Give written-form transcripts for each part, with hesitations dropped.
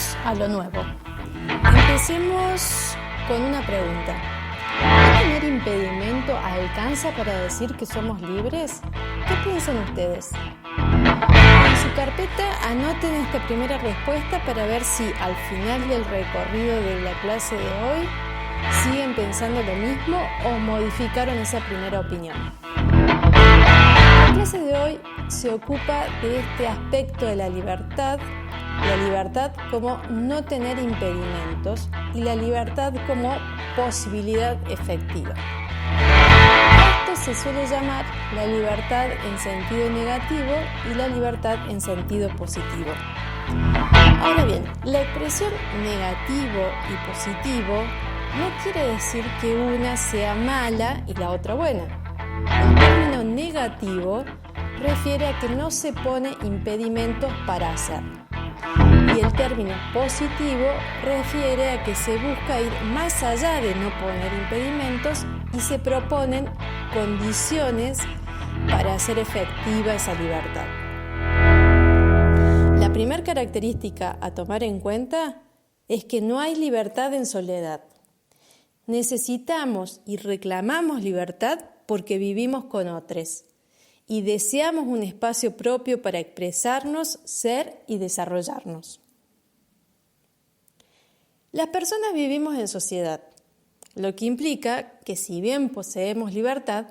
Vamos a lo nuevo. Empecemos con una pregunta. ¿No tener impedimento alcanza para decir que somos libres? ¿Qué piensan ustedes? En su carpeta anoten esta primera respuesta para ver si al final del recorrido de la clase de hoy siguen pensando lo mismo o modificaron esa primera opinión. La clase de hoy se ocupa de este aspecto de la libertad como no tener impedimentos y la libertad como posibilidad efectiva. Esto se suele llamar la libertad en sentido negativo y la libertad en sentido positivo. Ahora bien, la expresión negativo y positivo no quiere decir que una sea mala y la otra buena. El término negativo refiere a que no se pone impedimentos para hacer. Y el término positivo refiere a que se busca ir más allá de no poner impedimentos y se proponen condiciones para hacer efectiva esa libertad. La primera característica a tomar en cuenta es que no hay libertad en soledad. Necesitamos y reclamamos libertad porque vivimos con otros y deseamos un espacio propio para expresarnos, ser y desarrollarnos. Las personas vivimos en sociedad, lo que implica que si bien poseemos libertad,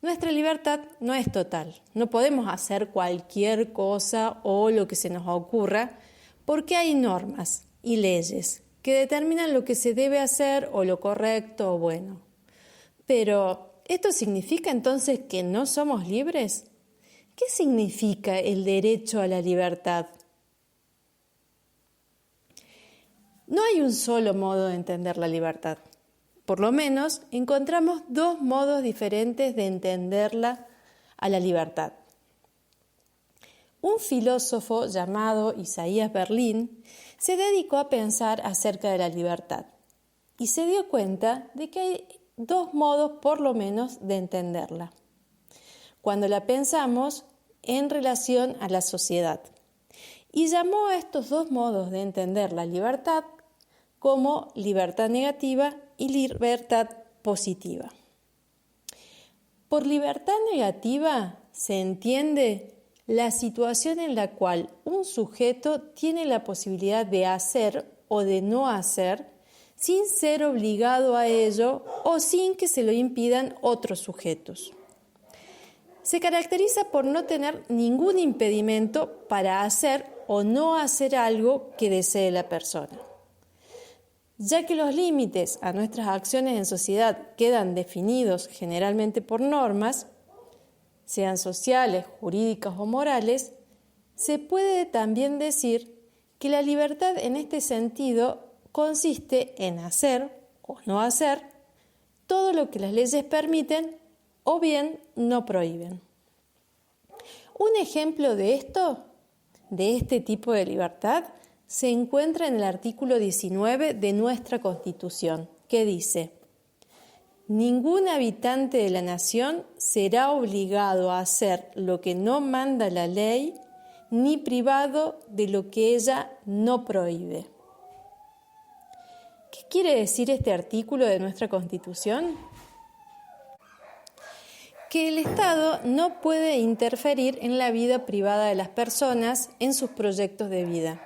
nuestra libertad no es total. No podemos hacer cualquier cosa o lo que se nos ocurra porque hay normas y leyes que determinan lo que se debe hacer o lo correcto o bueno. Pero, ¿esto significa entonces que no somos libres? ¿Qué significa el derecho a la libertad? No hay un solo modo de entender la libertad. Por lo menos encontramos dos modos diferentes de entenderla a la libertad. Un filósofo llamado Isaías Berlin se dedicó a pensar acerca de la libertad y se dio cuenta de que hay dos modos por lo menos de entenderla cuando la pensamos en relación a la sociedad, y llamó a estos dos modos de entender la libertad como libertad negativa y libertad positiva. Por libertad negativa se entiende la situación en la cual un sujeto tiene la posibilidad de hacer o de no hacer sin ser obligado a ello o sin que se lo impidan otros sujetos. Se caracteriza por no tener ningún impedimento para hacer o no hacer algo que desee la persona. Ya que los límites a nuestras acciones en sociedad quedan definidos generalmente por normas, sean sociales, jurídicas o morales, se puede también decir que la libertad en este sentido consiste en hacer o no hacer todo lo que las leyes permiten o bien no prohíben. Un ejemplo de esto, de este tipo de libertad, se encuentra en el artículo 19 de nuestra Constitución, que dice: ningún habitante de la nación será obligado a hacer lo que no manda la ley, ni privado de lo que ella no prohíbe. ¿Qué quiere decir este artículo de nuestra Constitución? Que el Estado no puede interferir en la vida privada de las personas en sus proyectos de vida.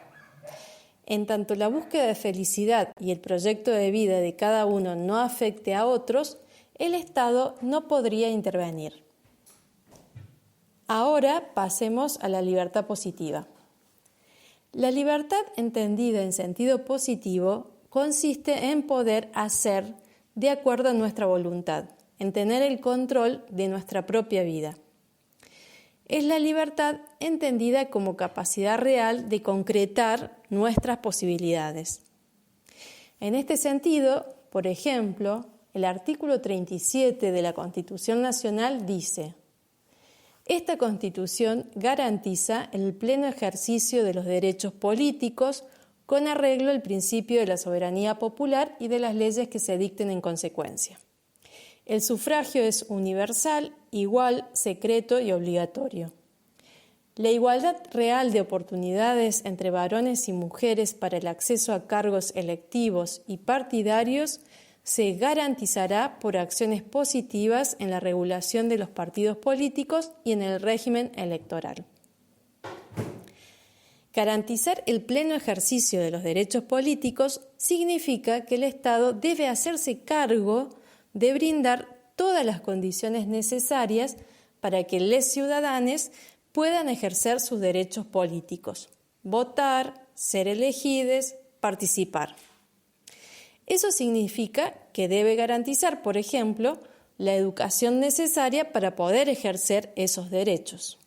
En tanto la búsqueda de felicidad y el proyecto de vida de cada uno no afecte a otros, el Estado no podría intervenir. Ahora pasemos a la libertad positiva. La libertad entendida en sentido positivo consiste en poder hacer de acuerdo a nuestra voluntad, en tener el control de nuestra propia vida. Es la libertad entendida como capacidad real de concretar nuestras posibilidades. En este sentido, por ejemplo, el artículo 37 de la Constitución Nacional dice: esta Constitución garantiza el pleno ejercicio de los derechos políticos con arreglo al principio de la soberanía popular y de las leyes que se dicten en consecuencia. El sufragio es universal, igual, secreto y obligatorio. La igualdad real de oportunidades entre varones y mujeres para el acceso a cargos electivos y partidarios se garantizará por acciones positivas en la regulación de los partidos políticos y en el régimen electoral. Garantizar el pleno ejercicio de los derechos políticos significa que el Estado debe hacerse cargo de brindar todas las condiciones necesarias para que los ciudadanos puedan ejercer sus derechos políticos, votar, ser elegidos, participar. Eso significa que debe garantizar, por ejemplo, la educación necesaria para poder ejercer esos derechos.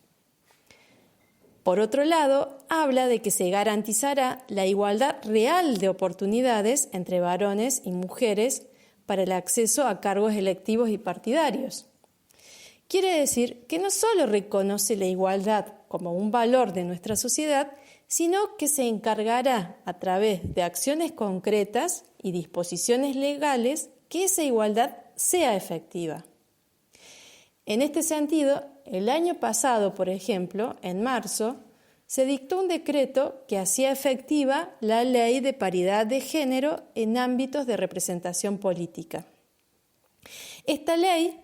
Por otro lado, habla de que se garantizará la igualdad real de oportunidades entre varones y mujeres para el acceso a cargos electivos y partidarios. Quiere decir que no solo reconoce la igualdad como un valor de nuestra sociedad, sino que se encargará a través de acciones concretas y disposiciones legales que esa igualdad sea efectiva. En este sentido, el año pasado, por ejemplo, en marzo, se dictó un decreto que hacía efectiva la Ley de Paridad de Género en ámbitos de representación política. Esta ley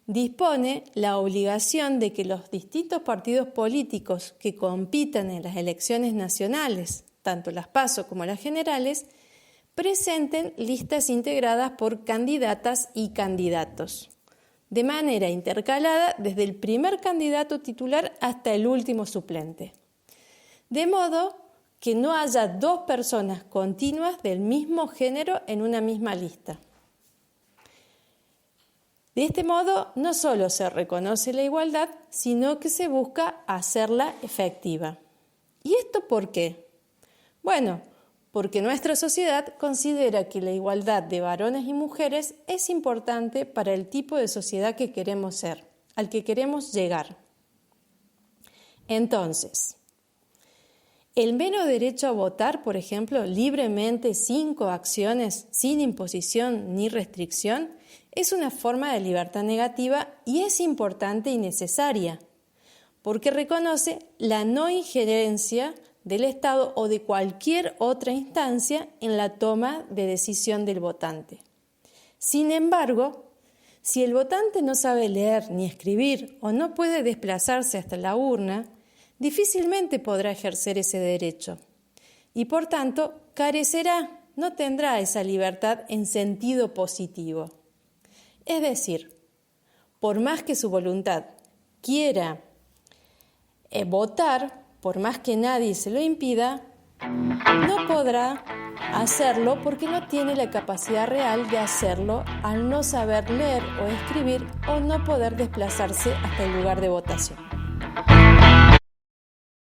dispone la obligación de que los distintos partidos políticos que compitan en las elecciones nacionales, tanto las PASO como las generales, presenten listas integradas por candidatas y candidatos, de manera intercalada desde el primer candidato titular hasta el último suplente, de modo que no haya dos personas continuas del mismo género en una misma lista. De este modo, no solo se reconoce la igualdad, sino que se busca hacerla efectiva. ¿Y esto por qué? Bueno, porque nuestra sociedad considera que la igualdad de varones y mujeres es importante para el tipo de sociedad que queremos ser, al que queremos llegar. Entonces, el mero derecho a votar, por ejemplo, libremente, sin coacciones, sin imposición ni restricción, es una forma de libertad negativa y es importante y necesaria, porque reconoce la no injerencia del Estado o de cualquier otra instancia en la toma de decisión del votante. Sin embargo, si el votante no sabe leer ni escribir o no puede desplazarse hasta la urna, difícilmente podrá ejercer ese derecho y, por tanto, carecerá, no tendrá esa libertad en sentido positivo. Es decir, por más que su voluntad quiera votar, por más que nadie se lo impida, no podrá hacerlo porque no tiene la capacidad real de hacerlo al no saber leer o escribir o no poder desplazarse hasta el lugar de votación.